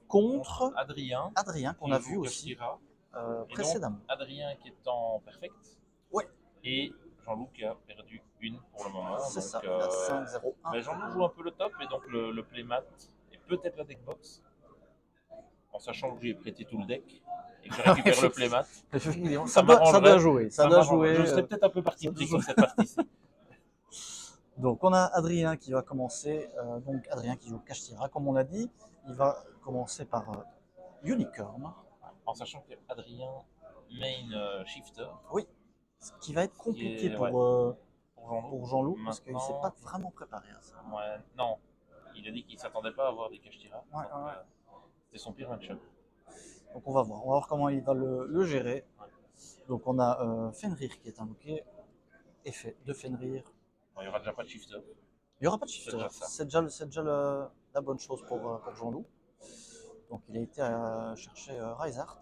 contre Adrien, Adrien, qu'on qui a joue vu aussi Kashtira. Et donc, précédemment. Adrien qui est en perfect. Ouais, Et Jean-Loup qui a perdu une pour le moment. c'est Donc, ça, il a 5-0-1. mais Jean-Loup joue un peu le top et donc le playmat et peut-être la deckbox. En sachant que j'ai prêté tout le deck et que je récupère le playmat. Effectivement, Ça ça doit m'arrangerait. jouer. Ça Ça doit m'arrangerait. jouer. Je serais peut-être un peu parti ça doit pris jouer. sur cette partie-ci. Donc on a Adrien qui va commencer. Donc Adrien qui joue Kashtira, comme on l'a dit. Il va commencer par Unicorn. En sachant que Adrien main shifter. Oui, ce qui va être Ce qui compliqué est, ouais, pour Jean-Loup parce qu'il ne s'est pas Maintenant, vraiment préparé à ça. ouais, non. Il a dit qu'il ne s'attendait pas à avoir des Kashtira. Ouais, Donc, ouais. c'était son pire match-up. Donc on va voir comment il va le gérer. Ouais. Donc on a Fenrir qui est invoqué. Effet de Fenrir. Bon, il n'y aura déjà pas de shifter. Il n'y aura pas de shifter. Déjà ça. C'est déjà la bonne chose pour Jean-Loup. Donc il a été chercher Reinhardt.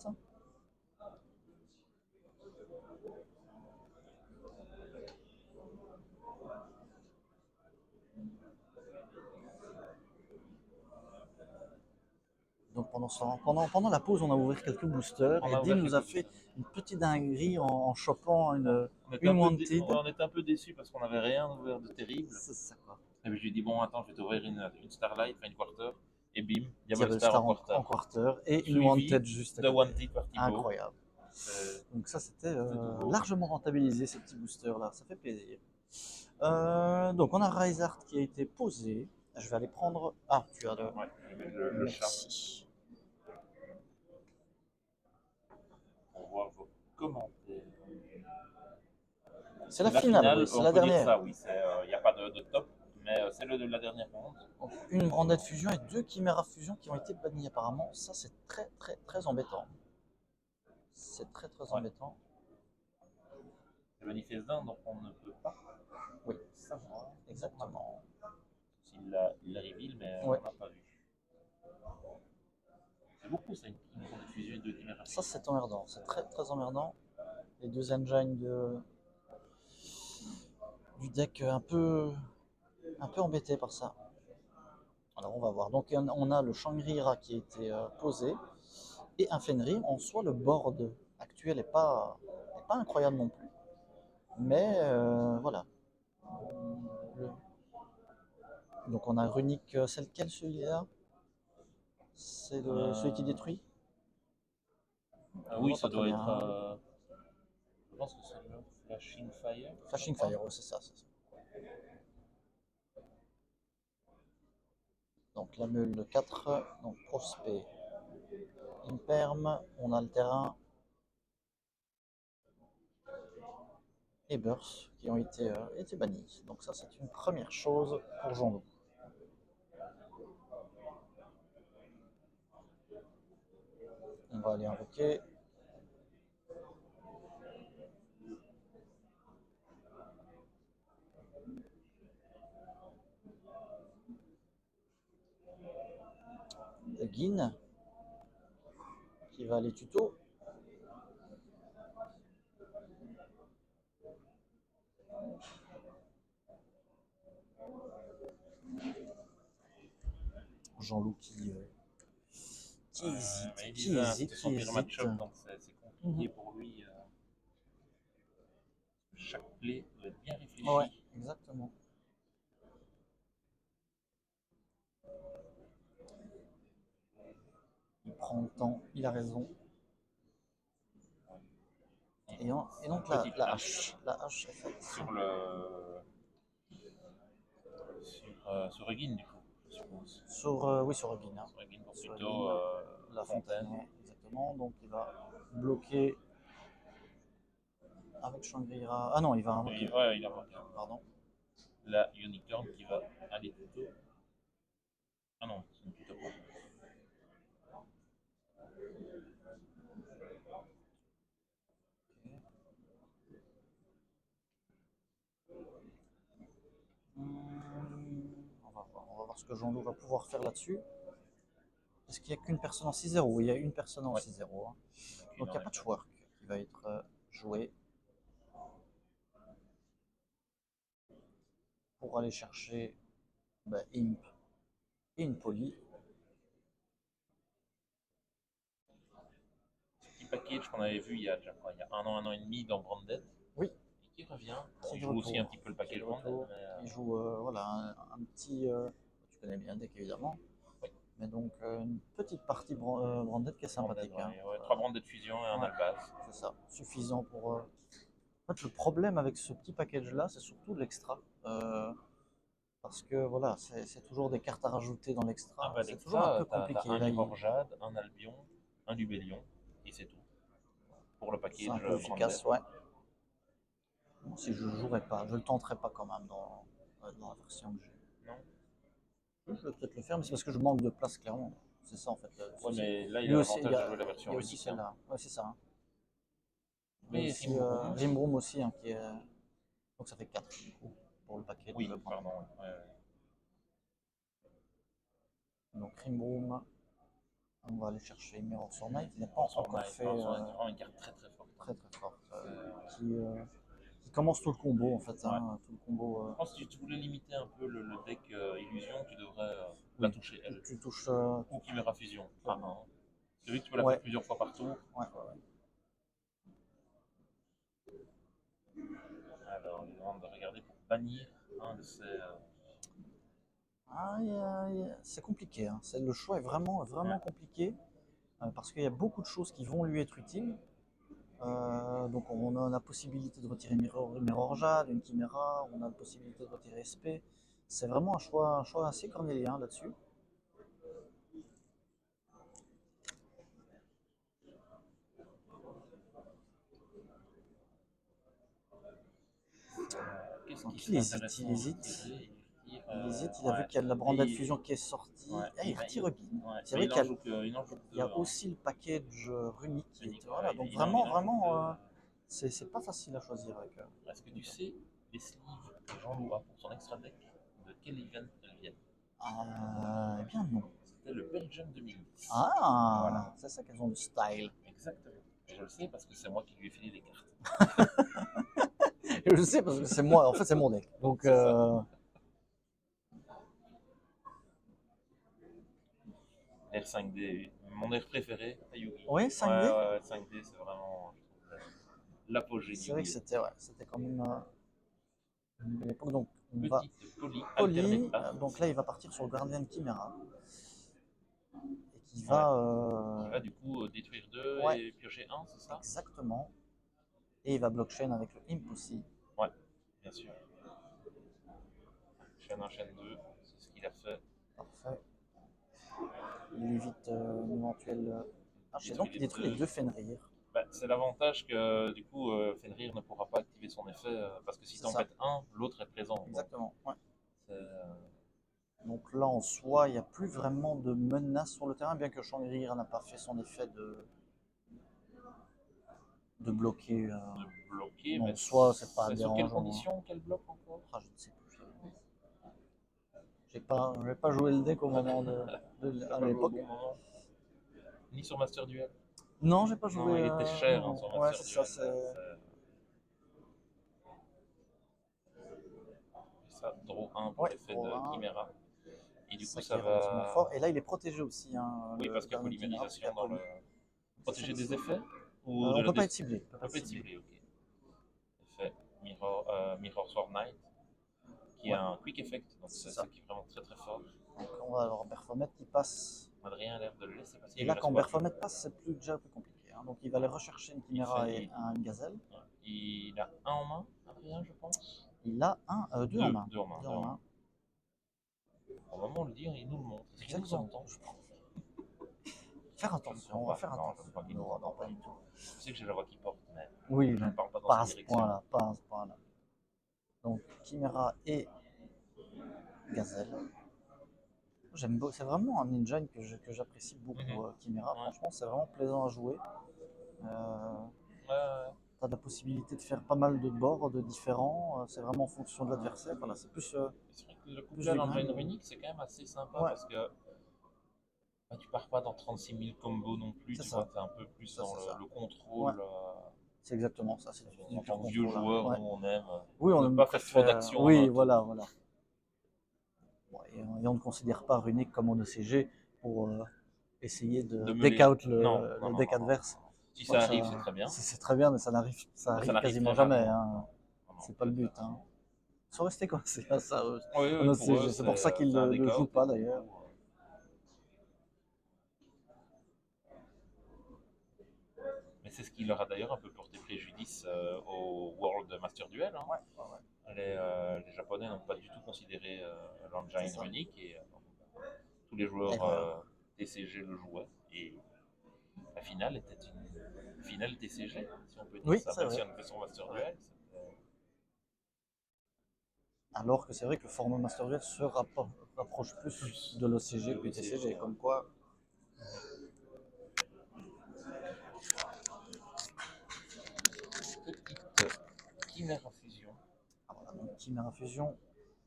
Donc pendant la pause, on a ouvert quelques boosters et Dim nous a fait une petite dinguerie en chopant une Wanted. On était un peu déçus parce qu'on n'avait rien ouvert de terrible. C'est ça quoi. Et puis je lui ai dit, bon, attends, je vais t'ouvrir une Starlight, enfin une Quarter. Et bim, Diablo Diablo Star Star en en Quarter. quarter et une Suivi Wanted juste à de côté. Wanted par Thibaut. Incroyable. Donc ça c'était largement rentabilisé ces petits boosters là, ça fait plaisir. Donc on a Reinhardt qui a été posé. Je vais aller prendre. Ah, tu as le. Ouais, le chat. Merci. Pour voir vos commentaires. C'est la finale, oui, c'est la dernière. Ça, oui, il n'y a pas de top, mais c'est la dernière ronde. Donc, une Branded Fusion et deux Chimera Fusion qui ont été bannis apparemment. Ça c'est très très très embêtant. C'est très très embêtant. C'est manifeste d'un, donc on ne peut pas Oui, savoir exactement. S'il l'a reveal, mais Ouais. on n'a pas vu. C'est beaucoup ça, une grande fusion de Chimera. Ça c'est emmerdant, c'est très très emmerdant. Les deux engines du deck un peu embêtés par ça. Alors on va voir. Donc on a le Shangri-La qui a été posé et un Fenrir. En soi, le board actuel n'est pas incroyable non plus. Mais voilà. Donc on a Runic, c'est lequel celui-là? C'est celui qui détruit? Oui, ça pas très doit bien, être. hein. Je pense que c'est le Flashing Fire. Flashing Fire, ouais, c'est ça. Donc la meule 4, donc Prospect, Imperm, on a le terrain et Burst qui ont été bannis. Donc ça c'est une première chose pour Jean-Loup. On va aller invoquer. Guin qui va aller tuto. Jean-Loup qui hésite. C'est son pire match-up, donc c'est compliqué pour lui. Chaque play doit être bien réfléchi. Ouais, exactement. Il prend le temps, il a raison. Et donc la hache est faite. Sur Regin, du coup, je suppose. Oui, sur Regin. Sur Regin pour plutôt la fontaine. Exactement. Donc il va bloquer avec Shangri-La. Ah non, il va invoquer. Ouais, il a invoqué. Pardon. La Unicorn qui va aller plutôt. Ah non, c'est une plutôt pas. On va voir ce que Jean-Loup va pouvoir faire là-dessus. Est-ce qu'il n'y a qu'une personne en 6-0? Oui, il y a une personne en 6-0. Hein. Donc il n'y a pas de patchwork qui va être joué pour aller chercher Imp et une Poly. package qu'on avait vu il y a déjà quoi, il y a un an et demi dans Branded. Oui. Et qui revient. Bon, C'est il de joue aussi retour. un petit peu le package C'est de Branded. retour. Il joue voilà, un petit. Tu connais bien Deck évidemment. Oui. Mais donc une petite partie Branded qui est sympathique. Branded, Hein. ouais, 3 Branded fusion et un Ouais. Albaz. C'est ça, suffisant pour. En fait, le problème avec ce petit package-là, c'est surtout l'extra. Parce que voilà, c'est toujours des cartes à rajouter dans l'extra. Ah bah, C'est toujours un peu t'as compliqué. un Là, Mirror Jade, un Albion, un Lubellion, et c'est tout. Pour le c'est package un peu Branded. efficace, ouais. Bon, si je jouerais pas, je le tenterai pas quand même dans la version que j'ai. Non. Je vais peut-être le faire, mais c'est parce que je manque de place, clairement. C'est ça en fait. Le Ouais, souci. mais là, il Lui a aussi, l'avantage de jouer la version il y a aussi unique. Hein. celle-là. Ouais, c'est ça. Hein. Il y a Mais aussi Rimbroom. Rimbroom aussi, hein, qui est. Donc ça fait 4 du coup, pour le paquet. Oui, pardon. Ouais. Donc Rimbroom, on va aller chercher Mirror sur Night. Il n'a pas Sur encore Night, fait. c'est vraiment une carte très très forte. Très très forte. Qui commence tout le combo en fait. Ouais. Hein, tout le combo. Je pense que si tu voulais limiter un peu le deck Illusion, tu devrais la toucher elle. Tu touches. Ou Chimera Fusion. Enfin, tu vu que tu peux la Ouais. faire plusieurs fois par tour. Ouais. Alors, il demande de regarder pour bannir un de ces. C'est compliqué. Hein. Le choix est vraiment compliqué parce qu'il y a beaucoup de choses qui vont lui être utiles. Donc on a la possibilité de retirer Mirror Jade, une Chimera, on a la possibilité de retirer SP. C'est vraiment un choix assez cornélien là-dessus. Qu'est-ce Il hésite. Il a vu qu'il y a de la Branded Fusion qui est sortie. Ouais, il retire Beam. Ouais. C'est vrai qu'il y a hein. aussi le package runique qui est. Voilà, Donc vraiment, c'est pas facile à choisir avec. Est-ce que tu sais les sleeves que Jean-Loup a pour son extra deck, de quel event elles viennent? Eh bien non. C'était le Belgium 2010. Ah, Voilà. c'est ça qu'elles ont du style. Exactement. Et je le sais parce que c'est moi qui lui ai filé les cartes. Je sais parce que c'est moi, en fait c'est mon deck. Donc Air 5D, mon air préféré à Yu-Gi-Oh! Oui, 5D. Ouais, 5D c'est vraiment l'apogée c'est vrai que Yu-Gi-Oh! c'était quand même une belle époque. Donc on va Petite Poly Oli, Alternate donc là il va partir sur le Guardian Chimera. Et qui Qui va. va du coup détruire 2 Ouais. et piocher 1, c'est ça? Exactement. Et il va blockchain avec le Imp aussi. Ouais, bien sûr. Chaîne 1, chaîne 2, c'est ce qu'il a fait. Parfait. Il évite une éventuelle. Donc il détruit les deux Fenrir. Bah, c'est l'avantage que du coup Fenrir ne pourra pas activer son effet parce que si tu en pètes un, l'autre est présent. Exactement. Ouais. C'est, Donc là en soi, il n'y a plus vraiment de menace sur le terrain, bien que Shangri-La n'a pas fait son effet de bloquer. de bloquer, Non, mais soit c'est pas sous dérangeant. quelles conditions qu'elle bloque encore? Je ne sais plus. Je n'ai pas joué le deck au moment à l'époque. Bon moment. Ni sur Master Duel. Non, j'ai pas joué. Non, il était cher sur Master Duel. Ouais, c'est ça. Ça, draw 1 pour l'effet de Chimera. Et du coup, ça va. Fort. Et là, il est protégé aussi. Hein, oui, parce qu'il y a polymérisation dans le. Protéger des effets ou on ne peut pas être ciblé. On peut pas être ciblé, ok. Effet Mirror Sword Knight, qui a un quick effect, donc c'est ça qui est vraiment très très fort. Donc on va avoir Berfomet qui passe. Adrien a l'air de le laisser passer. Et là, quand Berfomet passe, c'est déjà plus compliqué. Hein. Donc il va aller rechercher une Chimera et une Gazelle. Il a un en main, Adrien, je pense. Il a deux en main. Deux en main. Au moment où on le dit, il nous le montre. Est-ce qu'il nous entend, je pense. Faire attention, on va faire attention. Non, pas du tout. Je sais que j'ai la voix qui porte, mais oui, je ne parle pas dans pas cette direction. Pas à ce point-là. Donc Chimera et Gazelle. C'est vraiment un engine que j'apprécie beaucoup, Chimera. Franchement, c'est vraiment plaisant à jouer. Tu as la possibilité de faire pas mal de boards différents. C'est vraiment en fonction de l'adversaire. Voilà, c'est plus. C'est vrai que le couplage engine runique, c'est quand même assez sympa parce que tu pars pas dans 36 000 combos non plus. Tu vois, es un peu plus dans le contrôle. C'est exactement ça. C'est en tant que vieux joueur où on aime. On ne pas faire trop d'action. Oui, voilà. Et on ne considère pas runique comme on ECG pour essayer de deck out le deck adverse. Si Ouais, ça arrive, c'est très bien. c'est très bien, mais ça Ça arrive n'arrive quasiment très jamais. rarement. Hein. Non, non, C'est pas le but. Hein. Ils sont restés coincés à ça, oui, en oui, pour eux, OCG. C'est pour ça qu'ils c'est un ne le jouent décote. pas d'ailleurs. Mais c'est ce qui leur a d'ailleurs un peu porté préjudice au World Master Duel. Hein. Ouais, ouais, ouais. Les Japonais n'ont pas du tout considéré C'est l'engine ça. unique et tous les Et joueurs voilà. TCG le jouaient. Et la finale était une finale TCG, si on peut dire Oui, ça, c'est même si vrai. on a fait son Master Ouais. Duel. Alors que c'est vrai que le format Master Duel se rapproche plus de l'OCG De que du l'OCG. TCG. Comme quoi, Petite Chimera Fusion, ah, voilà, donc Chimera Fusion,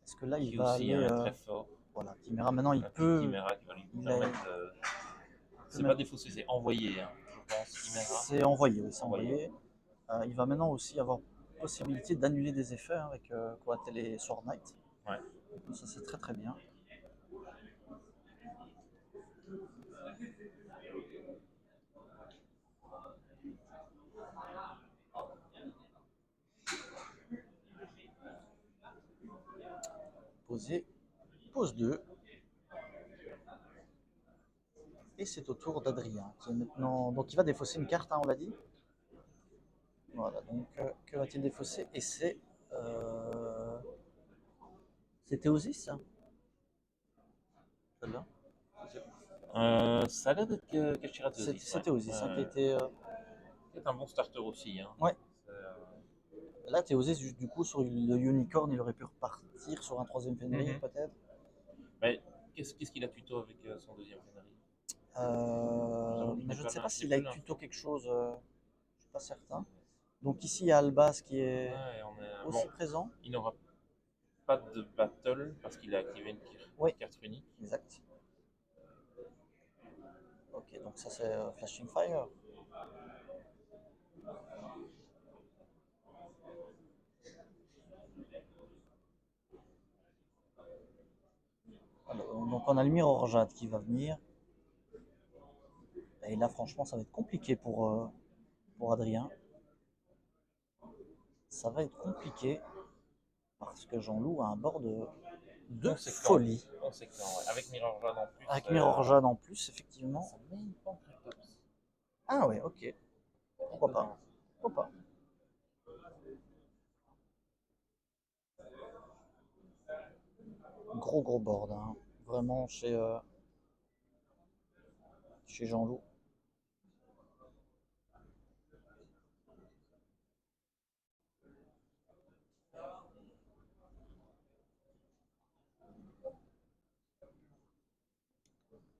est-ce que là il qui va aussi aller. est très fort. Voilà, Chimera maintenant il La petite peut. Chimera qui va lui Il a, permettre de. C'est pas défausser, c'est envoyer, hein, je pense, Chimera. c'est envoyé, oui, c'est Envoyer. envoyé. Il va maintenant aussi avoir possibilité d'annuler des effets hein, avec Coatel et Sword Knight. Ouais. Donc ça c'est très très bien. Poser, pose 2. Et c'est au tour d'Adrien qui est maintenant. Donc il va défausser une carte, hein, on l'a dit. Voilà, donc que va-t-il défausser? Et c'est. C'était Osis, hein, celle-là. Ça a l'air d'être Kachira de Osis, C'était Osis hein, qui était. C'est un bon starter aussi. Hein. Ouais. Euh, Là, Théosis, du coup, sur le Unicorn, il aurait pu repartir sur un troisième Fenrir, peut-être. Mais qu'est-ce qu'il a tuto avec son deuxième Fenrir? Mais je ne sais pas s'il a plus tuto quelque chose, je ne suis pas certain. Donc ici, il y a Albas qui est Ouais, aussi bon, présent. il n'aura pas de battle parce qu'il a activé Oui, carte unique. exact. Ok, donc ça c'est Flashing Fire. Alors, donc on a le Mirror Jade qui va venir. Et là, franchement, ça va être compliqué pour Adrien. Ça va être compliqué parce que Jean-Loup a un bord de folie. Conséquent, ouais. Avec Mirror Jade en plus. Avec Mirror Jade en plus, effectivement. Ça met une Pancratops. Ah ouais, ok. Pourquoi pas. Pourquoi pas. Gros board, hein. Vraiment chez Jean-Loup.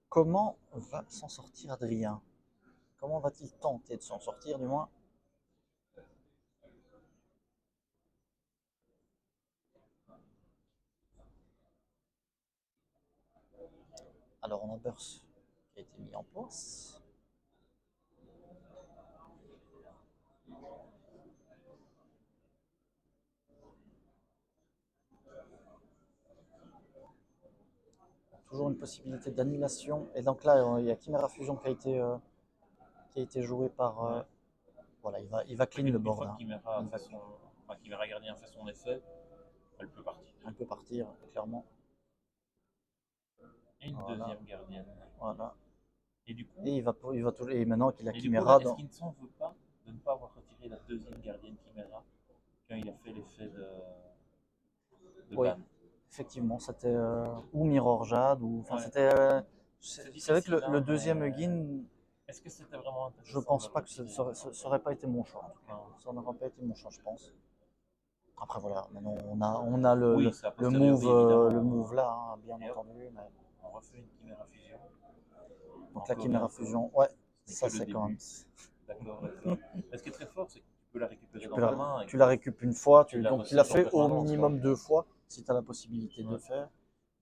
Comment va s'en sortir Adrien? Comment va-t-il tenter de s'en sortir, du moins? Alors, on a Burst qui a été mis en place. Toujours une possibilité d'annulation. Et donc là, il y a Chimera Fusion qui a été joué par. Voilà, il va clean le board. Une fois Hein. Chimera Gardien fait son effet, elle peut partir. Elle peut partir, clairement. Et une deuxième gardienne. Voilà. Et du coup. Et maintenant qu'il a Chimera. Est-ce qu'il ne s'en veut pas de ne pas avoir retiré la deuxième gardienne Chimera quand il a fait l'effet de oui, ban? Effectivement, c'était ou Mirror Jade ou. Enfin, Ouais. c'était. C'est vrai que le deuxième Hugin. Est-ce que c'était vraiment intéressant? Je pense pas que ça aurait pas été mon choix. En tout cas. Ça n'aurait pas été mon choix, je pense. Après voilà, maintenant on a le move là, hein, bien entendu. Mais... On refait une Chimera Fusion. Donc la Chimera Fusion, ouais, ça c'est quand même. D'accord. Ce qui est très fort, c'est que tu peux la récupérer dans ta main. Tu la récupères une fois, donc tu l'as fait au permanence, minimum 2 fois, si tu as la possibilité de le faire.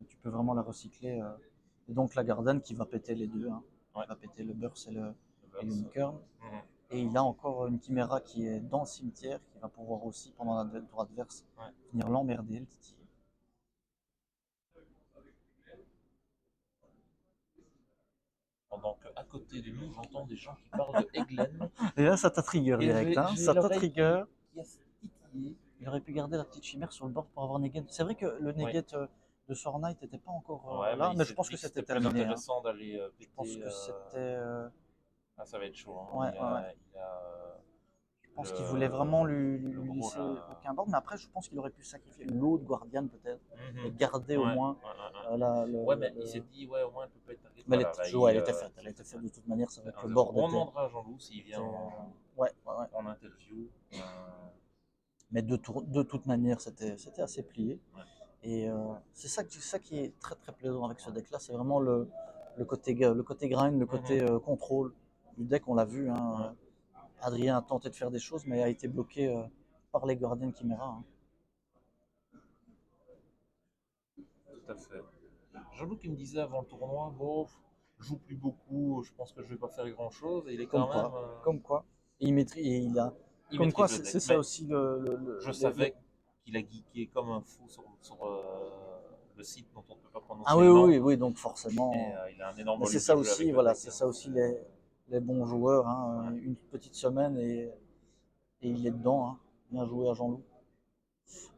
Tu peux vraiment la recycler. Et donc la Garden qui va péter les deux, hein. Elle va péter le Burst et le Unicorn. Et il a encore une Chimera qui est dans le cimetière, qui va pouvoir aussi, pendant la tour adverse, venir l'emmerder, le titiller. pendant qu'à côté de nous, j'entends des gens qui parlent de Eglen. Et là, ça t'a trigger Et direct, hein. j'ai Ça t'a l'oreille trigger. qui a titillé. Il aurait pu garder la petite chimère sur le bord pour avoir Neget. C'est vrai que le Oui. Neget de Sword Knight n'était pas encore Ouais, là, il mais je s'est pense dit que que c'était c'était plus terminé, hein. intéressant d'aller Je pense péter. que c'était. Ah, ça va être chaud. Hein. Ouais, Il y ouais, ouais. a, il y a Je pense qu'il voulait vraiment lui le gros laisser là. aucun bord, mais après, je pense qu'il aurait pu sacrifier l'autre Guardian peut-être et Mhm. garder au Ouais, moins ouais, ouais. Ouais, mais il s'est dit, ouais, au moins elle peut pas être target. Mais Voilà, là, ouais, elle il, était faite. Elle était faite de toute manière. C'est vrai c'est que le 1-0. board On était. demandera à Jean-Loup s'il vient Ouais, ouais, ouais. en interview. Mais de toute manière, c'était assez plié. Ouais. Et c'est ça qui est très très plaisant avec ce deck-là. C'est vraiment le côté grind, le côté contrôle du deck. On l'a vu. Hein, Adrien a tenté de faire des choses, mais a été bloqué par les Guardian Chimera. Hein. Tout à fait. Jean-Loup qui me disait avant le tournoi, bon, je joue plus beaucoup, je pense que je vais pas faire grand-chose. Et il est Comme quand quoi, même. comme quoi. Et il maîtrise, et il a. Il Comme quoi, maîtrise le deck. c'est ça Mais aussi je savais qu'il a geeké comme un fou sur le site dont on ne peut pas Ah prononcer oui, le oui, nom. oui, oui, donc forcément. Et il a un énorme Mais c'est volume ça de jeu aussi, avec le voilà, deck. c'est ça aussi les bons joueurs. Hein, Ouais. une petite semaine et il est dedans. Hein. Bien joué à Jean-Loup.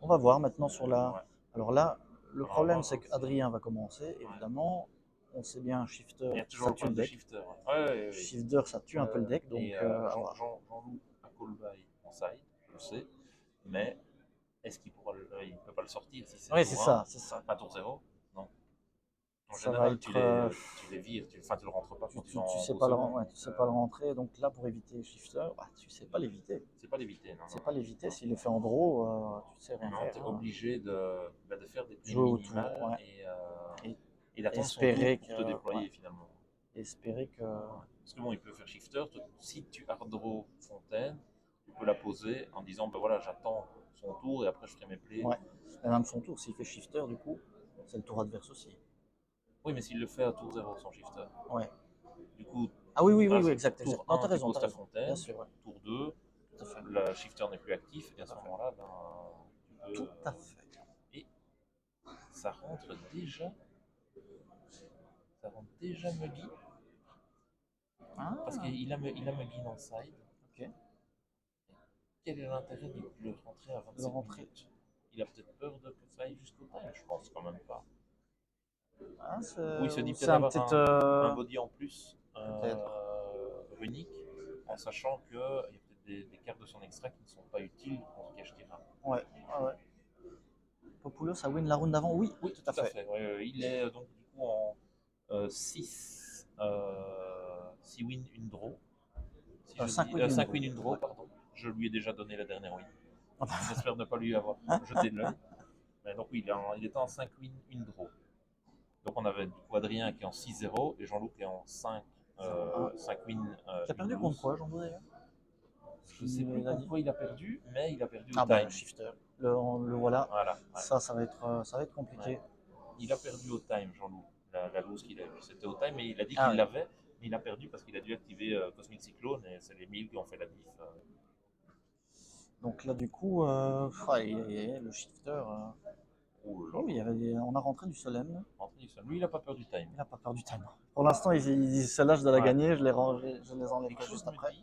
On va voir maintenant sur la. Ouais. Alors là, le Alors, on va problème voir c'est aussi. qu'Adrien va commencer, évidemment. On sait bien, Shifter, Il y a toujours ça le tue le problème de deck. shifter. Ouais. Shifter, ça tue un peu le deck, donc Et Jean-Loup a call by en side, je le sais. Mais est-ce qu'il pourra il ne peut pas le sortir si c'est oui, c'est tour 1, ça, c'est ça. à tour 0? Non. En Ça va général, être. tu les vires, tu le rentres pas quand il est Tu en sais beau pas second. ouais, tu sais pas le rentrer, donc là pour éviter Shifter, bah, tu sais pas l'éviter. C'est pas l'éviter, non, Tu sais non, pas l'éviter, s'il est fait en draw, tu sais rien non. faire. Tu es Hein. obligé de faire des plays Jouer autour, minimales ouais. et d'attendre son tour Espérer pour que. te déployer Ouais, finalement. espérer que. Ouais. Parce que bon, il peut faire shifter. Si tu hard draw Fontaine, tu peux la poser en disant ben voilà, j'attends son tour et après je ferai mes plays. Ouais. Et même son tour, s'il fait Shifter, du coup, c'est le tour adverse aussi. Oui, mais s'il le fait à tour 0 son shifter. Ouais. Du coup, Ah oui, exact. tour Non, 1, tu poses ta raison. fontaine. Bien sûr, ouais. Tour 2, Tout à fait. le shifter n'est plus actif et à ce moment-là, ben, tu peux. Tout à fait. Et ça rentre déjà. Ça rentre déjà Muggy. Ah, Parce qu'il a Muggy dans le side. ok. Quel est l'intérêt de le rentrer à 27 minutes? Il a peut-être peur de que ça aille jusqu'au time, je pense quand même pas. Ah, Ou il se dit c'est peut-être un avoir petit. un body en plus, Peut-être. runique, en sachant qu'il y a peut-être des cartes de son extra qui ne sont pas utiles contre Kashtira. Ouais, ouais. Popoulos a win la round d'avant, oui, Oui, tout à fait. Il est donc du coup en 6 win, une draw. Si 5 dis, win, 5 win, une draw, ouais. pardon. Je lui ai déjà donné la dernière win. J'espère ne pas lui avoir jeté de l'œil. Mais donc oui, il était en 5 win, une draw. Donc on avait du coup Adrien qui est en 6-0 et Jean-Luc qui est en 5 win. Tu as perdu contre quoi, Jean-Loup d'ailleurs? Je ne sais plus contre quoi il a perdu, mais il a perdu au Ah bah, time. Shifter. Le voilà. Voilà. Ouais. Ça va être compliqué. Ouais. Il a perdu au time, Jean-Loup. La loose qu'il a eue, c'était au time, mais il a dit Ah qu'il ouais. l'avait, mais il a perdu parce qu'il a dû activer Cosmic Cyclone et c'est les 1000 qui ont fait la diff. Donc là, du coup, le Shifter. Oh là Oh, on a rentré du Solem. Lui, il n'a pas peur du time. Il n'a pas peur du time. Pour l'instant, il dit celle-là, je dois la gagner, je les enlèverai juste après.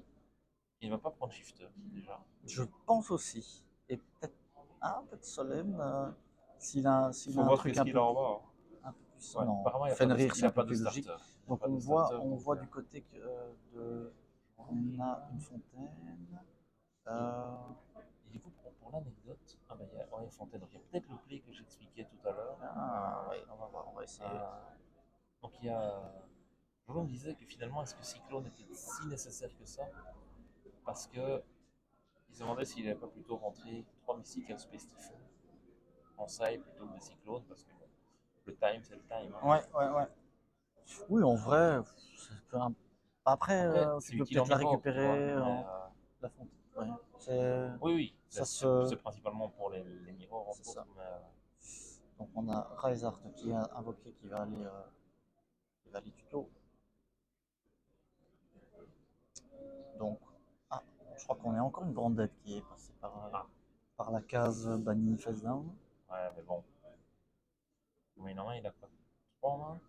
Il ne va pas prendre Shifter, déjà. Je pense aussi. Et peut-être un peu de Solem, s'il a un voir truc qu'est-ce qu'il a en bas. un peu plus. Ouais, non, apparemment, Fenrir, c'est un pas peu de plus logique. starter. Donc on voit du côté de. On a une fontaine. Et du coup, pour l'anecdote, il y a Fontaine. Donc, il y a peut-être le play que j'expliquais tout à l'heure. Oui, on va voir, on va essayer. Donc, il y a. Roland disait que finalement, est-ce que Cyclone était si nécessaire que ça? Parce que il se demandait s'il n'avait pas plutôt rentré 3 mystiques à Space Typhon en side plutôt que des cyclones, parce que bon, le time, c'est le time. Hein. Ouais. Oui, en vrai, après, tu peux peut-être la récupérer. La fontaine. Ouais. Oui, Ça c'est principalement pour les mirrors en ça. mais... Donc on a Raizart qui est invoqué qui va aller tuto. Donc, je crois qu'on est encore une brandette qui est passée par la case bannie face down. Ouais, mais bon. Mais non, il a quoi 3 mains.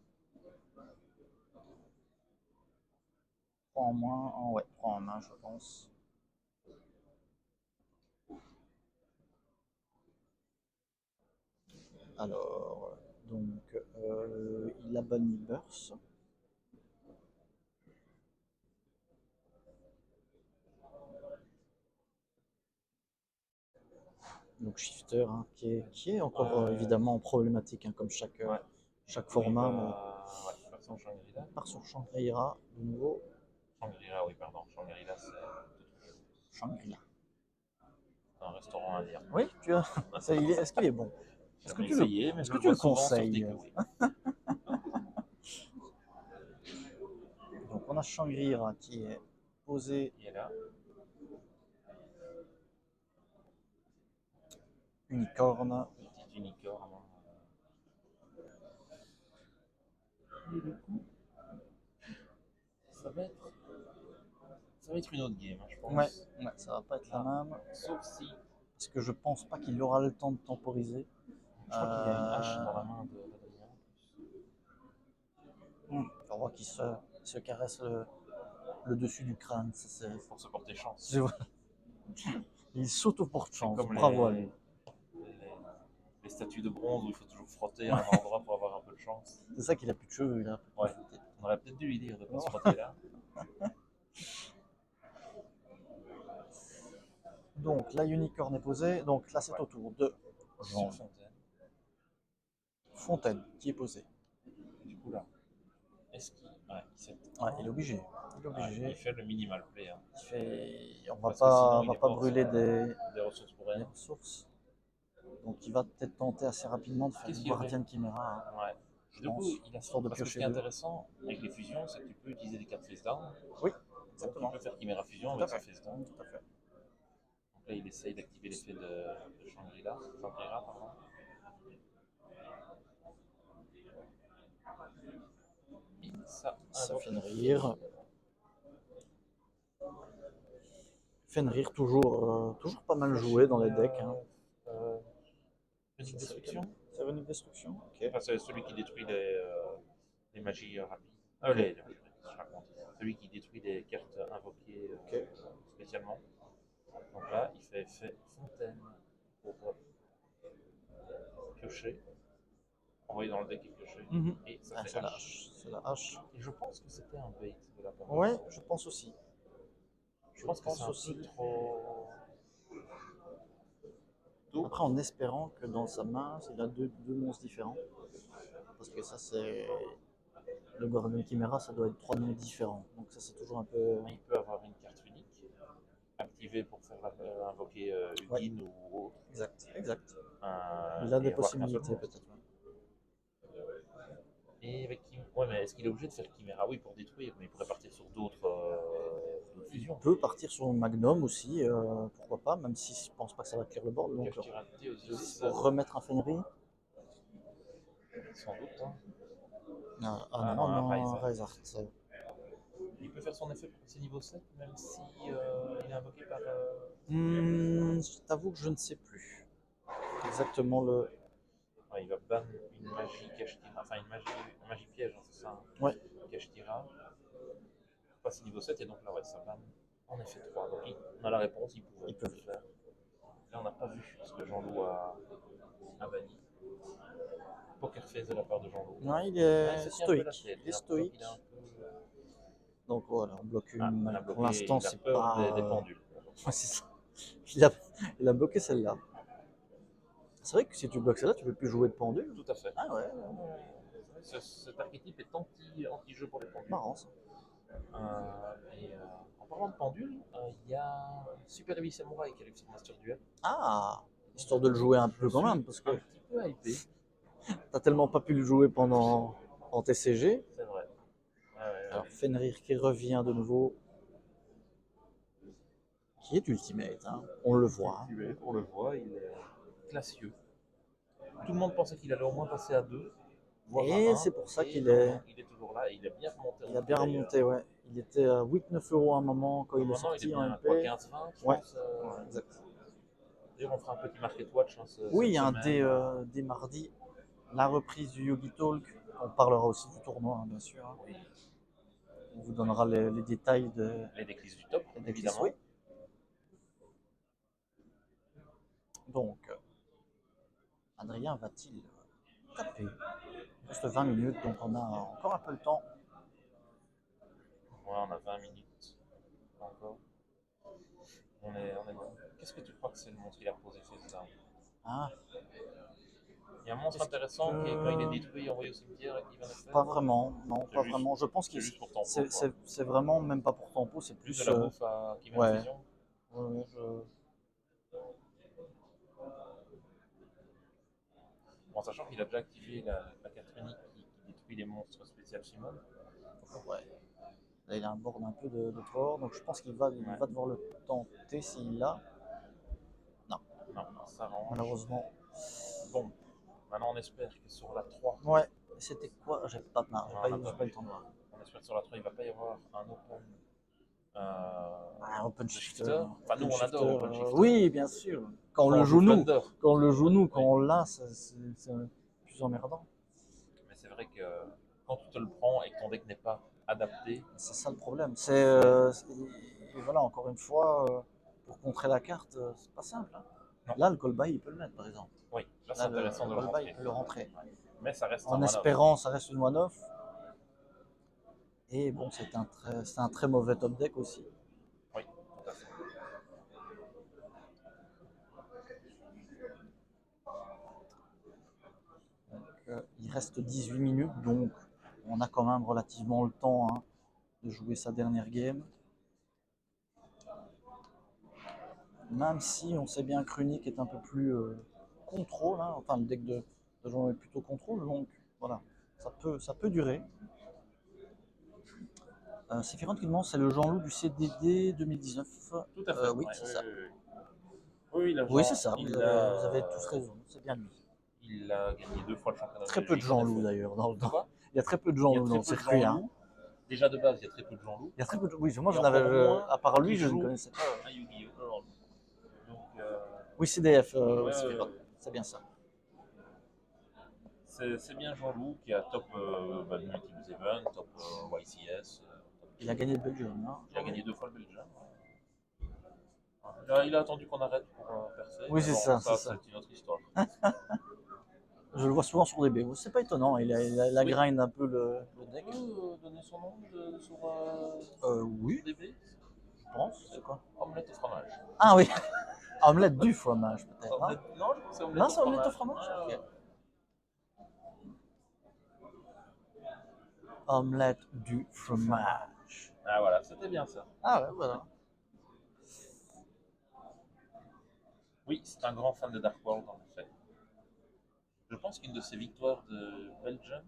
3 en moins, ouais, 3 en main, je pense. Alors, donc, il a banni Burst. Donc Shifter, hein, qui est encore évidemment problématique, hein, comme chaque format. Mais Ouais, par son Shangri-La. il part sur Shangri-La de nouveau. Shangri-La, oui, pardon. Shangri-La, c'est tout autre chose. Shangri-La. C'est un restaurant indien. Oui, tu as. Est-ce qu'il est bon? J'ai jamais essayé, mais Est-ce je que le tu vois le souvent sur conseilles? Takeaway. Donc on a Shangri-La qui est posé. Il est là. Unicorne. Petite unicorne. Ça va être une autre game, hein, je pense. Ouais, ça va pas être la même. Sauf si. Parce que je pense pas qu'il aura le temps de temporiser. Je crois qu'il y a une hache dans la main d'Adrien. On voit qu'il se caresse le dessus du crâne. Ça, c'est pour se porter chance. je vois. Il s'auto-porte chance. Comme Bravo à lui. Les statues de bronze où il faut toujours frotter à un endroit pour avoir un peu de chance. C'est ça qu'il a plus de cheveux. Il a ouais. On aurait peut-être dû lui dire de ne pas se frotter là. Donc la unicorne est posée. Donc là c'est au tour de Jean Fontaine qui est posée. Du coup là, est-ce qu'il. Il est obligé. Il fait le minimal play. Hein. On va pas brûler des ressources pour rien. Donc il va peut-être tenter assez rapidement de faire une Guardian Chimera. Hein. Ouais. Du coup, il a parce que ce qui est intéressant avec les fusions, c'est que tu peux utiliser des cartes face down. Oui, exactement. Donc tu peux faire Chimera fusion avec sa face down. Tout à fait. Donc là, il essaye d'activer l'effet de Shangri-La. Pardon. Et ça Fenrir. Fenrir toujours pas mal joué dans les decks. Hein. Venic Destruction. C'est Venic Destruction. Okay. Enfin, c'est celui qui détruit les magies rapides. Celui qui détruit les cartes invoquées spécialement. Donc là, il fait effet fontaine pour piocher. Envoyer dans le deck et piocher. Et ça fait hache. C'est la hache. Et je pense que c'était un bait de la part. Ouais, je pense aussi. Je pense que c'est un peu trop. Après, en espérant que dans sa main, il a deux monstres différents. Parce que ça, c'est. Le Guardian Chimera, ça doit être 3 noms différents. Donc, ça, c'est toujours un peu. Il peut avoir une carte unique activée pour faire invoquer Ugin ou autre. Exact. Il a des possibilités, peut-être. Et avec ouais, mais est-ce qu'il est obligé de faire Chimera? Oui, pour détruire, mais il pourrait partir sur d'autres fusions. Il peut partir sur Magnum aussi, pourquoi pas, même si je pense pas que ça va clear le board. Donc, pour remettre un Fenrir. Sans doute. Hein. Non, Reisart. Il peut faire son effet pour passer niveau 7, même si il est invoqué par. Je t'avoue que je ne sais plus exactement le. Ouais, il va ban une magie Kashtira, enfin une magie piège, hein, c'est ça. Hein. Ouais. Kashtira. Passer niveau 7 et donc là, ouais, ça ban en effet 3. Donc on a la réponse, il peut le faire. Là, on n'a pas vu ce que Jean-Loup a banni. Poker face de la part de Jean-Loup. Non, il est stoïque. Il est stoïque. Donc voilà, on bloque une. Pour l'instant, c'est pas. Des pendules. Ouais, c'est ça. Il a bloqué celle-là. C'est vrai que si tu bloques celle-là, tu peux plus jouer de pendule. Tout à fait. Ah ouais. Cet archétype est anti-jeu pour les pendules. Marrant ça. En parlant de pendule, il y a Super Heavy Samurai qui arrive sur Master Duel. Ah, histoire de le jouer un peu quand même, parce que un petit peu hypé. T'as tellement pas pu le jouer en TCG. C'est vrai. Alors Fenrir qui revient de nouveau. Qui est Ultimate, hein. On le voit. On le voit, il est classieux. Tout le monde pensait qu'il allait au moins passer à 2. Et c'est pour ça qu'il est. Il est toujours là, il a bien remonté. Il a bien remonté, ouais. Il était à 8-9 € à un moment quand il est sorti en MP. 15-20, je pense. Exact. D'ailleurs, on fera un petit market watch. Hein, oui, il y a dès mardi, la reprise du Yogi Talk. On parlera aussi du tournoi, hein, bien sûr. Hein. Oui. On vous donnera les détails de Les déclises du top, les déclises, évidemment. oui. Donc, Adrien va-t-il taper? Il reste 20 minutes, donc on a encore un peu le temps. Ouais, on a 20 minutes. Encore. On est bon. Qu'est-ce que tu crois que c'est le monstre qu'il a posé cette arme? Ah, Il y a un monstre Qu'est-ce intéressant que- qui est quand il est détruit et envoyé au cimetière et qui va le faire. pas vraiment, non, C'est pas juste- vraiment. Je pense que C'est juste pour tempo, quoi. c'est vraiment même pas pour tempo, c'est Plus plus. de la bouffe qui met ouais. en fusion. Ouais, En sachant qu'il a déjà activé la carte unique qui détruit les monstres spécial Shimon. ouais. Là, il a un board un peu de tort, donc je pense qu'il va devoir le tenter s'il l'a. Non, ça range. Malheureusement. Bon, maintenant on espère que sur la 3. Ouais, c'était quoi? J'ai pas de marge, Non, j'ai on n'a pas pas eu le vu. temps de voir. On espère que sur la 3 il va pas y avoir un open. Open de shifter. Enfin, nous on adore Open Shifter. Oui, bien sûr. Quand on Quand le on joue joue nous, Flunder. quand on le joue nous, quand Oui. on l'a, c'est plus emmerdant. Mais c'est vrai que quand tu te le prends et que ton deck n'est pas adapté, C'est ça le problème. Et voilà, encore une fois, pour contrer la carte, c'est pas simple. Hein. Non. Là, le callback, il peut le mettre, par exemple. oui, là c'est Là, intéressant de le callback, rentrer. il peut le rentrer. Mais ça reste En un one-off. espérant, ça reste une one-off. Et bon, c'est un très mauvais top deck aussi. Oui, tout à fait. Il reste 18 minutes, donc on a quand même relativement le temps hein, de jouer sa dernière game. Même si on sait bien que Runic est un peu plus contrôle, hein, enfin le deck de Jean est plutôt contrôle, donc voilà, ça peut durer. Sephiroth qui demande, c'est le Jean-Loup du CDD 2019. Tout à fait. Oui, Ouais, c'est ça. Oui, C'est ça, vous avez tous raison, c'est bien lui. Il a gagné 2 fois le championnat. Très peu de Jean-Loup d'ailleurs. Il y a très peu de Il y a Jean-Loup très dans le peu de circuit. Hein. Jean-Loup. Déjà de base, il y a très peu de Jean-Loup. Il y a très peu de... Oui, moi Et je n'avais. encore moins À part lui, qui je ne joue connaissais pas. à Yu-Gi-Oh! Earl. Donc, Oui, CDF, ouais, Sephiroth, c'est bien ça. c'est bien Jean-Loup qui a top Multiple Event, top YCS. Il a gagné le Belgium. Hein, il a gagné 2 fois le Belgium. Il a attendu qu'on arrête pour percer. Oui, c'est bon, ça. C'est une autre histoire. Je le vois souvent sur DB. C'est pas étonnant, il a Oui. grind un peu le deck. Tu peux donner son nom sur Oui, DB? je pense. C'est quoi? Omelette au fromage. Ah oui, omelette du fromage peut-être. Hein. Non, je pense que c'est omelette Non, au c'est fromage. omelette au fromage. Okay. Omelette du fromage. Ah voilà, c'était bien ça. Ah ouais, voilà. Oui, c'est un grand fan de Dark World en effet. Je pense qu'une de ses victoires de Belgium,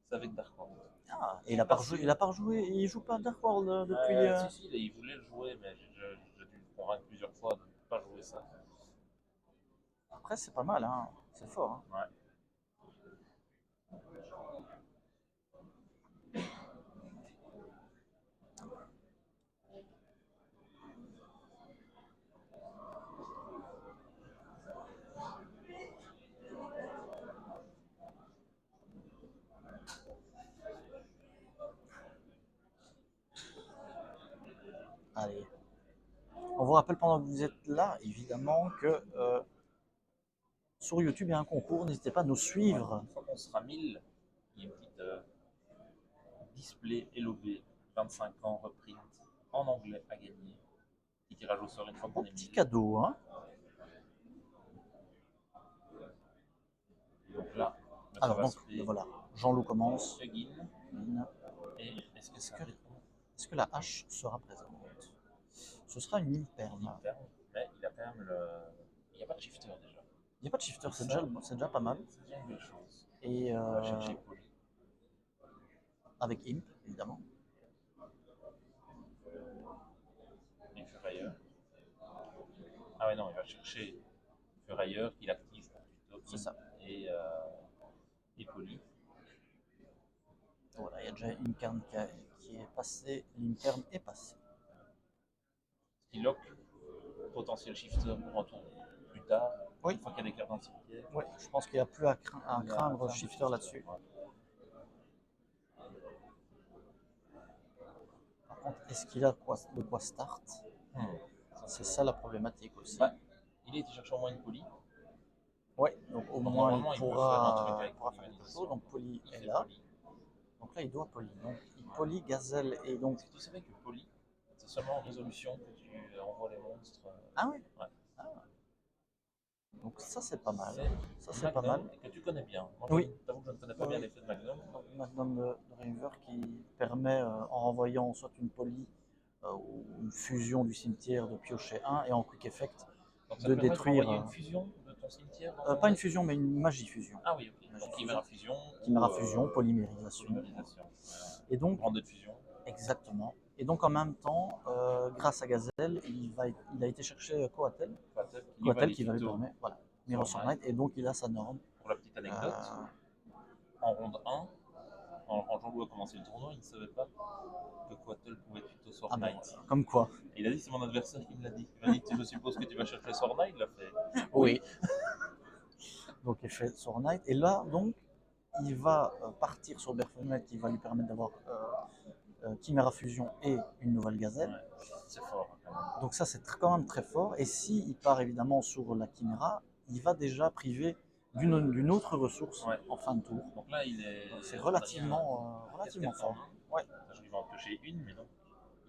c'est avec Dark World. Ah, et il a pas rejoué, il joue pas Dark World depuis. Si, il voulait le jouer, mais j'ai dû le convaincre plusieurs fois de ne pas jouer ça. Après, c'est pas mal, hein. C'est fort. Hein. Ouais. Allez. On vous rappelle pendant que vous êtes là, évidemment, que sur YouTube, il y a un concours. N'hésitez pas à nous suivre. Une fois qu'on sera 1000, il y a une petite display LOB 25 ans reprint en anglais à gagner. Petit tirage au sort une fois qu'on est 1000. Petit cadeau, hein. Donc là, alors donc, voilà, Jean-Loup commence. Et est-ce que la hache sera présente? Ce sera une imperme. Mais il a quand même le... Il n'y a pas de shifter déjà. Il n'y a pas de shifter, c'est déjà pas mal. C'est déjà une belle chose. Et on va chercher Poly. Avec Imp, évidemment. Et Furailleur. Ah ouais, non, il va chercher Furailleur qu'il active plutôt. C'est ça. Et Poly. Voilà, il y a déjà une carte qui est passée, l'imperme est passée. Ce qui lock potentiel shifter pour un tour plus tard. Oui. Une fois qu'il y a des cartes dans le cimetière. Oui, je pense qu'il n'y a plus à craindre shifter là-dessus. contre, est-ce qu'il a de quoi start? Hmm. C'est ça la problématique aussi. Bah, il a été chercher au moins une poly. Ouais, donc au Donc moins normalement, il il peut faire un truc pourra, avec pourra faire quelque polymérisation. chose. Donc Poly Il est fait là. poly. Donc là il doit Poly. Donc il Poly Gazelle et donc. Est-ce que tu savais que poly, c'est seulement en résolution que tu envoies les monstres Ah oui. Ouais. Ah. Donc ça c'est pas mal. Ça c'est Magnum, pas mal. que tu connais bien. Moi, Oui. T'avoue que je ne connais pas bien l'effet de Magnum. Donc, Magnum de River qui permet, en renvoyant soit une poly ou une fusion du cimetière, de piocher un et en quick effect Donc ça de te permet détruire. d'envoyer une fusion de ton cimetière dans Pas ton une deck. fusion, mais une magie fusion. Ah oui, ok. Magie Donc fusion. Chimera fusion. Chimera fusion, polymérisation. Polymérisation. Et donc, Branded fusion. exactement. Et donc en même temps, grâce à Gazelle, il a été chercher Coatel. Coatel qui va lui permettre, voilà, Mirror Knight, et donc il a sa norme. Pour la petite anecdote, en ronde 1, quand Jean-Loup a commencé le tournoi, il ne savait pas que Coatel pouvait tuto Sword Knight. Comme quoi. Et il a dit, c'est mon adversaire qui me l'a dit. Il m'a dit, je suppose que tu vas chercher Sword Knight. Il a fait. Oui. Donc il fait Sword Knight. Et là, donc, il va partir sur Baphomet qui va lui permettre d'avoir Chimera Fusion et une nouvelle Gazelle. Ouais, c'est fort. Donc ça, c'est quand même très fort. Et s'il part évidemment sur la Chimera, il va déjà priver d'une autre ressource en fin de tour. Donc là, il est. C'est relativement fort. Ouais. Je vais en piocher une, mais non.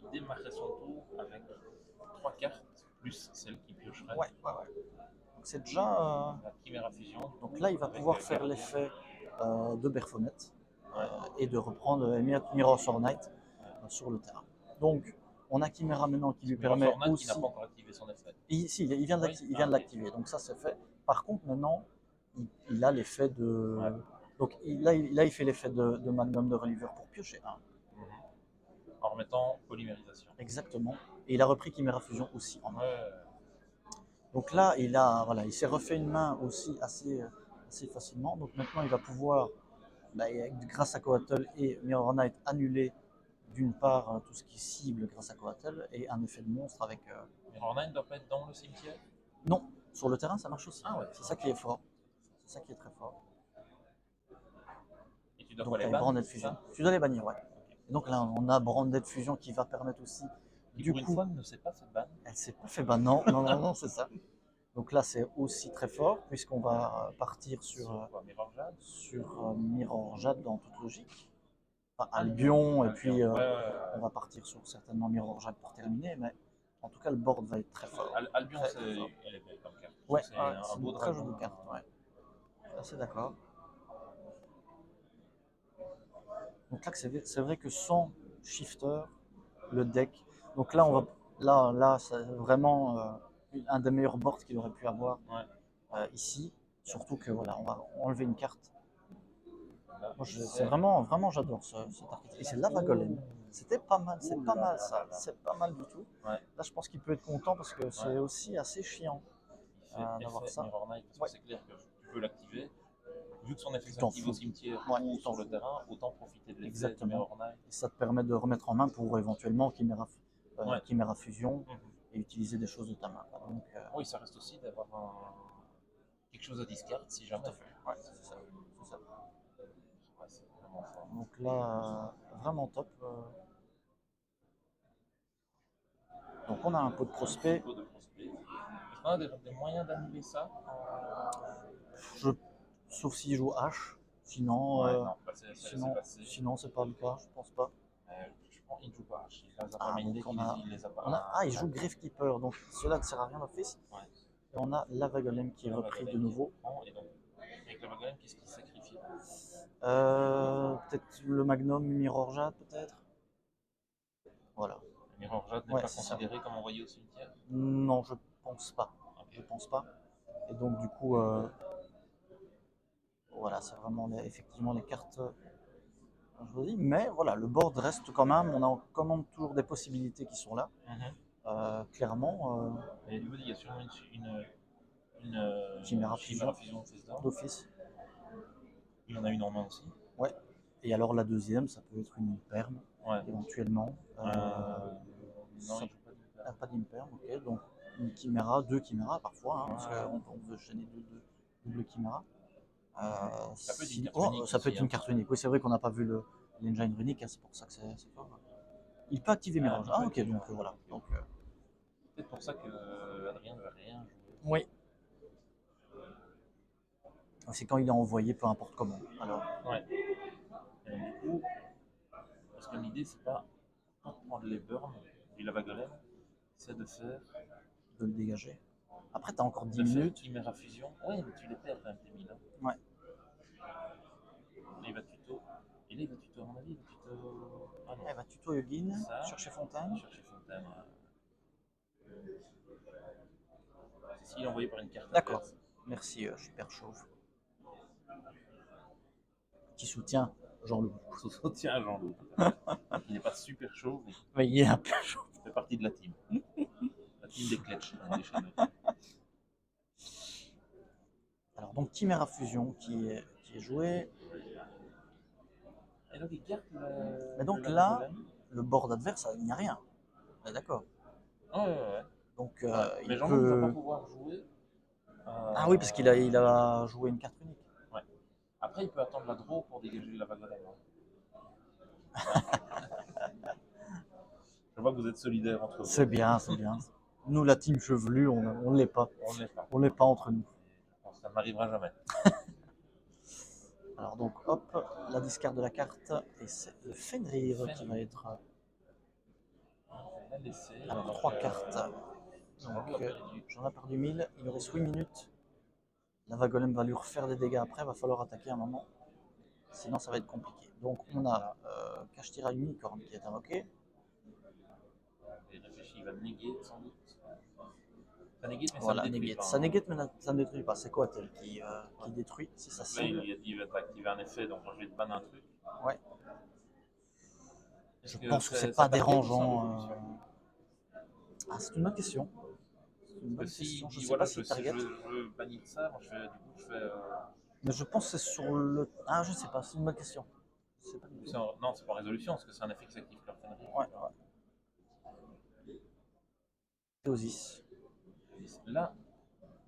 Il démarrait son tour avec 3 cartes, plus celle qui piocherait. Ouais. Donc c'est déjà. La Chimera Fusion. Donc là, il va pouvoir faire l'effet de Baphomet et de reprendre Mirror Sword Knight sur le terrain. Donc, on a Chimera maintenant qui lui permet aussi. Il n'a pas encore activé son effet. Si, il vient de l'activer, donc ça c'est fait. Par contre, maintenant, il a l'effet de. Ouais. Donc là, il fait l'effet de Magnum de Reliever pour piocher un. En remettant polymérisation. Exactement. Et il a repris Chimera Fusion aussi en main. Donc là, il s'est refait une main aussi assez facilement. Donc maintenant, il va pouvoir, grâce à Coatl et Mirror Knight, annuler d'une part tout ce qui cible grâce à Coatl et un effet de monstre avec. Mirror Knight ne doit pas être dans le cimetière? Non, sur le terrain, ça marche aussi. Ah ouais. C'est ça qui est fort. C'est ça qui est très fort. Et tu dois pas les bannir, tu dois les bannir, ouais. Et donc là, on a Branded Fusion qui va permettre aussi. Du coup, une fois, elle ne s'est pas fait ban. Elle s'est pas fait ban, non, c'est ça. Donc là, c'est aussi très fort, puisqu'on va partir sur Mirror Jade dans toute logique. Enfin, Albion, et puis on va partir sur certainement Mirror Jade pour terminer, mais en tout cas, le board va être très fort. Albion, elle est belle comme carte. Ouais, c'est une très jolie carte. Ouais. Je suis assez d'accord. Donc là, c'est vrai que sans shifter, le deck. Donc là, là, c'est vraiment un des meilleurs boards qu'il aurait pu avoir ici. Surtout que voilà, on va enlever une carte. C'est vraiment, j'adore cet archétype. Et c'est Lava Golem. C'était pas mal, c'est pas mal ça. C'est pas mal du tout. Là, je pense qu'il peut être content parce que c'est aussi assez chiant d'avoir ça. C'est clair que tu peux l'activer. Vu que son effet s'active au cimetière ou sur le terrain, autant profiter de l'effet de Mirror Knight. Et ça te permet de remettre en main pour éventuellement Chimera Fusion et utiliser des choses de ta main. Donc, oui, ça reste aussi d'avoir quelque chose à discard si jamais. Ouais, c'est ça. Donc là, vraiment top. Donc on a un pot de prospect. Est-ce qu'on a des moyens d'annuler ça? Sauf s'il joue H. Sinon, sinon c'est pas le cas, je pense pas. Je pense qu'il ne joue pas H. Il les a pas. Il joue Griffkeeper, donc cela ne sert à rien d'office. Et on a Lava Golem qui est repris de nouveau. Et donc, avec Lava Golem, qu'est-ce qu'il sacrifie? Peut-être le Magnum Mirror Jade, peut-être. Voilà. Mirror Jade n'est pas considéré comme envoyé au cimetière? Non, je pense pas. Je pense pas. Et donc du coup, voilà, c'est vraiment effectivement les cartes. Je vous dis, mais voilà, le board reste quand même. On a quand même toujours des possibilités qui sont là. Clairement. Et il y a sûrement une Chimera Fusion d'office. Il y en a une en main aussi. Ouais. Et alors la deuxième, ça peut être une Imperm, éventuellement. Non, il joue pas d'Imperm, ok. Donc une Chimera, deux Chimeras parfois, parce qu'on veut chaîner double Chimera. Ça peut être une carte unique. Oui, c'est vrai qu'on n'a pas vu l'engine runique, c'est pour ça que c'est fort. Il peut activer Ah, Mirage. il Ah, peut ok, activer donc Mirage. voilà. Donc, C'est peut-être pour ça que Adrien ne va rien jouer. oui, c'est quand il est envoyé, peu importe comment. Alors, Ouais. Et donc, du coup, parce que l'idée, c'est pas de prendre les burns du Lavagolem, c'est de faire de le dégager. Après, tu as encore 10 de faire minutes. Chimera Fusion. Ouais, mais tu les perds quand même, tes mines. Hein. Ouais. Là, il va tuto. Et là, il va tuto, à mon avis, il va tuto. Ah non. Eh ben, tuto Yogin, Ça. chercher Fontaine. Chercher Fontaine. C'est s'il est envoyé par une carte D'accord. adverse. Merci, Super Chauve. Qui soutient Jean-Loup. Sous soutien à Jean-Loup. Il n'est pas super chaud, mais Ouais, il est un peu chaud. il fait partie de la team. La team des Kletch, on dit chez nous. Alors, donc, Chimera Fusion qui est joué. Et donc, il garde le. Mais donc le là, Lavagolem. le board adverse, il n'y a rien. On est d'accord. Ouais. Donc, Ouais. Mais il Jean-Loup ne va peut. pas pouvoir jouer. Ah oui, parce qu'il a joué une carte unique. Ouais. Après, il peut attendre la draw pour dégager le Lavagolem. Hein. Je vois que vous êtes solidaires entre vous. C'est bien, c'est bien. Nous, la team chevelue, on ne l'est pas. On ne l'est pas. On ne l'est pas entre nous. Je pense que ça n'arrivera jamais. Alors donc, hop, la discard de la carte, et c'est le Fenrir qui va être... Alors, 3 cartes. Donc, j'en ai perdu 1000, il nous reste 8 minutes. La Vagolem va lui refaire des dégâts après, il va falloir attaquer un moment. Sinon, ça va être compliqué. Donc, on a Kashtira Unicorn qui est invoqué. Il réfléchit, il va néguer sans doute. Ça négate, mais Voilà, ça ne détruit negate. pas. Ça negate, mais ça ne détruit pas. C'est quoi tel qui détruit si ça Là, cible? il a dit qu'il va activer un effet, donc je vais te ban un truc. Ouais. Est-ce Je pense que c'est ça pas target ou sans dérangeant. résolution Ah, c'est une bonne question. C'est une bonne Parce que si question. il Je dit sais voilà, pas je si target. veux bannir ça, moi je fais. Mais je pense que c'est sur le. Ah, je sais pas, c'est une bonne question. Je sais pas du tout. Non, c'est pas en résolution, parce que c'est un effet qui s'active leur Fenrir. Ouais. Théosis. Là,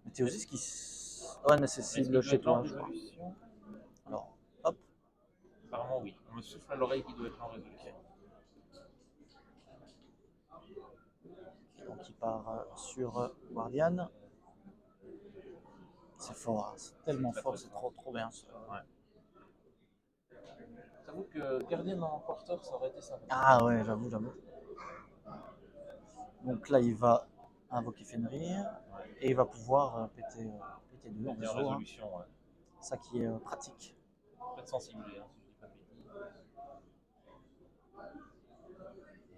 Mais Théosis qui. Ouais, mais c'est est-ce qu'il cible doit chez être là en toi, je crois. résolution? Alors, hop. Apparemment, oui. On me souffle à l'oreille qu'il doit être là en résolution. Donc il part sur Guardian. C'est fort, hein. C'est tellement fort, c'est trop bien. Ça. Ouais. J'avoue que Guardian en quarter, ça aurait été sympa. Ah ouais, j'avoue. Donc là, il va invoquer Fenrir et il va pouvoir péter 2 en Péter en réseau. résolution, ouais. Ça qui est pratique. Peut-être sensibiliser, hein, si je dis pas de bêtises.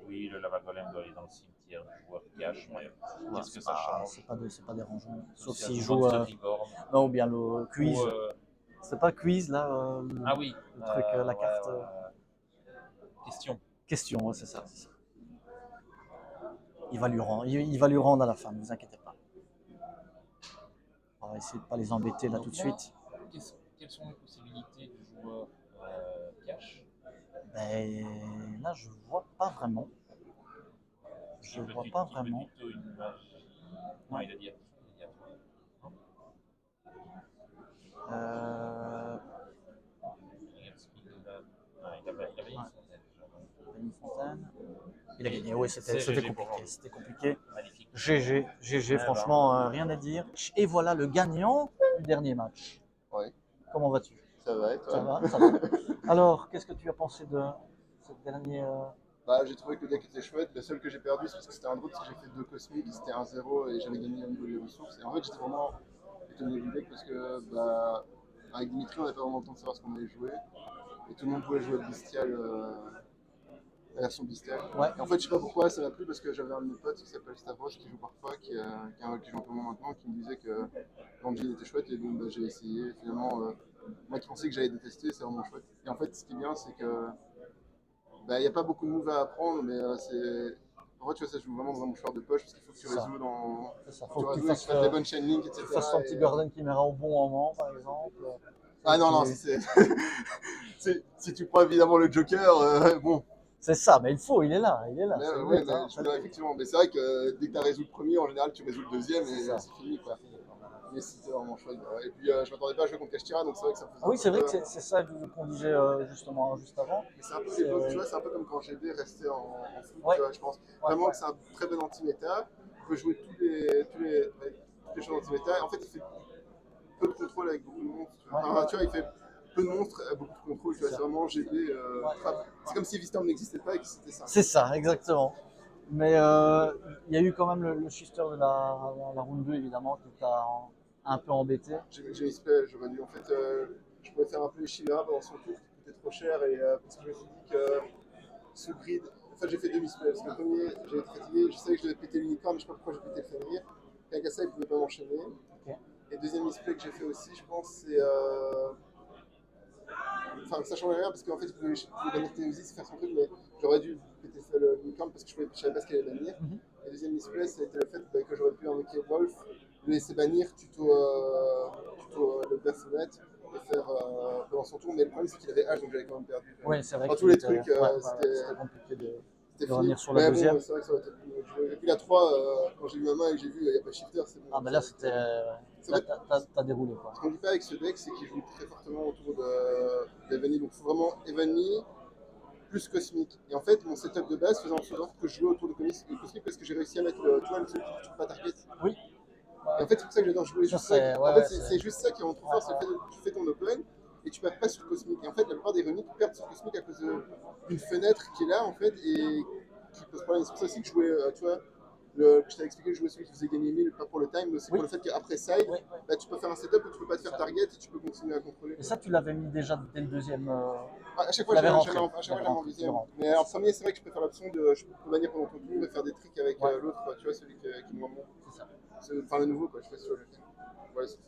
Oui, le Lavagolem doit aller dans le cimetière du joueur cash, mais qu'est-ce que ça change? C'est pas dérangeant. Sauf Si s'il elle joue. Monster Reborn. Non, ou bien le quiz. Ou, C'est pas quiz là. Ah oui, le truc, la carte. Question. Question, ouais, c'est ça. Il va lui rendre à la fin, ne vous inquiétez pas. On va essayer de pas les embêter là Donc tout de là, suite. Quelles sont les possibilités du joueur cash? Ben là, je vois pas vraiment. Je vois pas vraiment. Plutôt une magie. Non, il a dit à toi. Il avait Une fontaine. Il a gagné, oui, c'était GG compliqué. C'était compliqué. Magnifique. GG, franchement, rien à dire. Et voilà le gagnant du dernier match. Ouais, Comment vas-tu? ça va et toi? Ça va. Alors, qu'est-ce que tu as pensé de cette dernière. Bah, j'ai trouvé que le deck était chouette. Le seul que j'ai perdu, c'est parce que c'était un draw, parce que j'ai fait 2 cosmiques, c'était 1-0 et j'avais gagné au niveau des ressources. Et en fait, j'étais vraiment étonné du deck parce que, bah, avec Dimitri, on n'avait pas vraiment le temps de savoir ce qu'on allait jouer. Et tout le monde pouvait jouer le bestial, la version bestiale. Ouais. Et en fait, je sais pas pourquoi ça m'a plu parce que j'avais un de mes potes qui s'appelle Stavros qui joue parfois, qui joue un peu moins maintenant, qui me disait que l'engine était chouette et donc bah, j'ai essayé. Finalement, moi qui pensais que j'allais détester, c'est vraiment chouette. Et en fait, ce qui est bien, c'est que il n'y a pas beaucoup de moves à apprendre, mais c'est. En fait, tu vois, ça joue vraiment dans un mouchoir de poche parce qu'il faut que tu résous dans. C'est ça, Tu faut que tu fasses les bonnes chain link, etc. tu fasses ton petit Gordon qui m'ira au bon moment, par exemple. Ah non, c'est. Si tu prends évidemment le Joker, bon. C'est ça, mais il est là. Mais, c'est ouais, bête, hein, effectivement. Mais c'est vrai que dès que tu as résolu le premier, en général, tu résous le deuxième et C'est ça. c'est fini, quoi. Mais c'était vraiment chouette. Et puis je m'attendais pas à jouer contre Kashtira, donc c'est vrai que ça me faisait Ah oui, un c'est peu vrai que peur. c'est ça qu'on disait justement juste avant. Mais c'est un peu C'est, l'époque, tu vois, c'est un peu comme quand GB restait en foot, ouais, tu vois, je pense. ouais, Vraiment ouais, que c'est un très bon anti-méta. Il peut jouer toutes les choses anti-méta. En fait, il fait peu de contrôle avec beaucoup de monstres. Tu vois, ouais, enfin, ouais, tu vois il fait peu de monstres, beaucoup de contrôle. Tu c'est vois, c'est ça. vraiment GB. Ouais. C'est comme si Vistorm n'existait pas et que c'était ça. C'est ça, exactement. Mais il y a eu quand même le shifter de la round 2, évidemment, qui t'a un peu embêté. J'ai espéré, j'aurais dû. En fait, je pouvais faire un peu les Chimera pendant son tour qui coûtait trop cher et parce que je me suis dit que ce grid. En fait, j'ai fait deux misplays. Parce que le premier, j'ai été fatigué, je savais que je devais péter l'unicorn, mais je sais pas pourquoi j'ai pété le Fenrir. Rien qu'à ça, il pouvait pas m'enchaîner. Ok. Et deuxième misplay que j'ai fait aussi, je pense, c'est. Enfin, ça change rien parce qu'en fait, je pouvais bannir Théosis, faire son truc, mais j'aurais dû péter l'unicorn parce que je savais pas ce qu'il allait bannir. Mhm. Et deuxième misplay, ça a été le fait que j'aurais pu invoquer Wolf, le laisser bannir tuto le Baphomet et faire pendant son tour. Mais le problème, c'est qu'il avait H, donc j'avais quand même perdu. Oui, c'est vrai Dans que tous les trucs, c'était compliqué c'était de fini. revenir sur la Mais deuxième. bon, c'est vrai que ça aurait été plus joué. Et puis la 3, quand j'ai vu ma main et que j'ai vu il n'y a pas de shifter, c'est bon. Ah, ben là, c'était. Ça Là, va être- t'as déroulé, quoi. Ce qu'on dit pas avec ce deck, c'est qu'il joue très fortement autour d'Evany. Donc il faut vraiment Evany plus Cosmic. Et en fait, mon setup de base faisait en sorte que je jouais autour de Cosmic parce que j'ai réussi à mettre tu vois, le truc que tu peux pas target. Oui. Et en fait, c'est pour ça que j'adore jouer. Ça, Juste ça. c'est. Ouais, En fait, ouais, c'est juste ça qui est en trop ouais, fort, c'est le ouais. fait que tu fais ton open et tu perds pas sur Cosmic. Et en fait, la plupart des runiques perdent sur Cosmic à cause d'une fenêtre qui est là, en fait, et qui pose problème. C'est pour ça aussi que je jouais, tu vois, je t'avais expliqué que je jouais celui qui faisait gagner 1000, pas pour le time, mais aussi Oui. pour le fait qu'après side, Oui, oui. bah, tu peux faire un setup où tu peux pas te faire target et tu peux continuer à contrôler. Et ça, tu l'avais mis déjà dès le deuxième. À chaque Tu fois, l'avais j'avais rentré. à chaque fois, j'avais en Tu deuxième. rentres. Mais en premier, c'est vrai que je préfère l'option de je peux bannir pendant ton tour et faire des tricks avec Ouais. l'autre, tu vois, celui qui est moins bon. C'est ça. Enfin, le nouveau, quoi, je sais pas si tu vois le film. Voilà, c'est tout.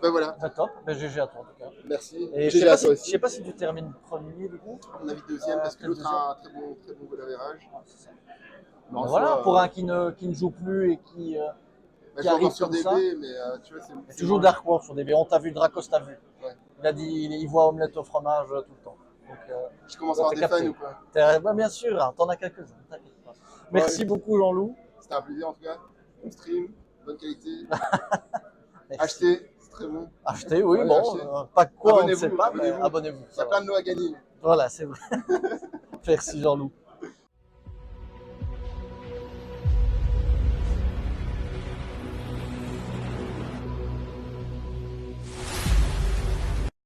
Ben voilà, Bah, top. Bah, GG à toi, en tout cas. merci. Et GG à toi je aussi. sais pas si tu termines premier, du coup. À mon avis, deuxième, parce que Peut-être l'autre a un très bon goal average. Ouais, c'est ça. Mais en Bah, voilà, soi, pour un qui ne joue plus et qui je joue arrive encore sur comme DB, ça. mais tu vois, Il y a toujours Dark World sur DB. On t'a vu, Dracos t'a vu. Ouais. Il a dit, il voit omelette au fromage tout le temps. Donc, Je commence bon, à avoir t'es des capté. fans ou quoi? Bah, bien sûr, hein, t'en as quelques-uns, t'inquiète pas. Merci beaucoup, Jean-Loup. C'était un plaisir en tout cas. Bon stream, bonne qualité. Merci. Achetez, c'est très bon. Achetez, oui, Ouais, bon, achetez. pas quoi, on ne sait Abonnez-vous, pas, mais abonnez-vous. abonnez-vous. Il y a plein de lots à gagner. Voilà, c'est vrai. Merci, Jean-Loup.